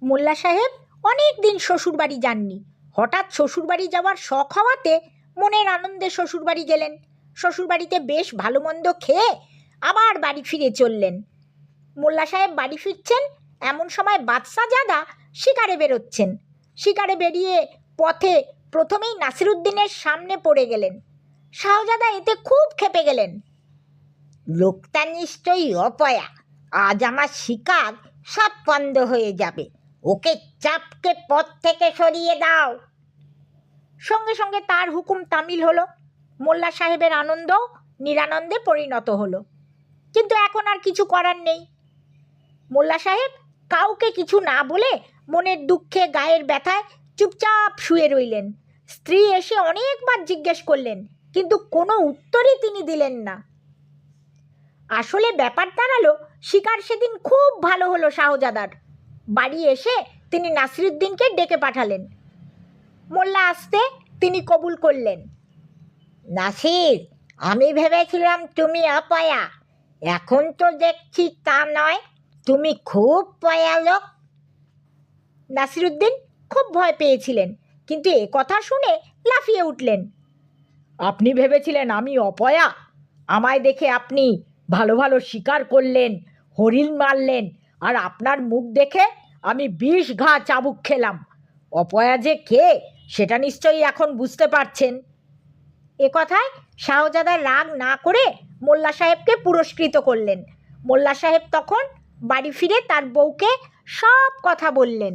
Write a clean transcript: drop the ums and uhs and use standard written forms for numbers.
মোল্লা সাহেব অনেক দিন শ্বশুরবাড়ি যাননি। হঠাৎ শ্বশুরবাড়ি যাওয়ার শখ হওয়াতে মনের আনন্দে শ্বশুরবাড়ি গেলেন। শ্বশুরবাড়িতে বেশ ভালো মন্দ খেয়ে আবার বাড়ি ফিরে চললেন। মোল্লা সাহেব বাড়ি ফিরছেন, এমন সময় বাদশাহজাদা শিকারে বেরোচ্ছেন। শিকারে বেরিয়ে পথে প্রথমেই নাসিরুদ্দিনের সামনে পড়ে গেলেন। শাহজাদা এতে খুব ক্ষেপে গেলেন। লোকটা নিশ্চয়ই অপয়া, আজ আমার শিকার সব বন্ধ হয়ে যাবে, ওকে চাপকে পথ থেকে সরিয়ে দাও। সঙ্গে সঙ্গে তার হুকুম তামিল হলো। মোল্লা সাহেবের আনন্দ নিরানন্দে পরিণত হলো। কিন্তু এখন আর কিছু করার নেই। মোল্লা সাহেব কাউকে কিছু না বলে মনের দুঃখে গায়ের ব্যথায় চুপচাপ শুয়ে রইলেন। স্ত্রী এসে অনেকবার জিজ্ঞেস করলেন, কিন্তু কোনো উত্তরই তিনি দিলেন না। আসলে ব্যাপার দাঁড়ালো, শিকার সেদিন খুব ভালো হলো শাহজাদার। বাড়ি এসে তিনি নাসিরুদ্দিনকে ডেকে পাঠালেন। মোল্লা আসতে তিনি কবুল করলেন। নাসির, আমি ভেবেছিলাম তুমি অপয়া, এখন তো দেখছি তা নয়, তুমি খুব পয়া লোক। নাসিরুদ্দিন খুব ভয় পেয়েছিলেন, কিন্তু এ কথা শুনে লাফিয়ে উঠলেন। আপনি ভেবেছিলেন আমি অপয়া? আমায় দেখে আপনি ভালো ভালো শিকার করলেন, হরিণ মারলেন, আর আপনার মুখ দেখে আমি 20 ঘা চাবুক খেলাম। অপয়া যে কে সেটা নিশ্চয়ই এখন বুঝতে পারছেন। এ কথায় শাহজাদা রাগ না করে মোল্লা সাহেবকে পুরস্কৃত করলেন। মোল্লা সাহেব তখন বাড়ি ফিরে তার বউকে সব কথা বললেন।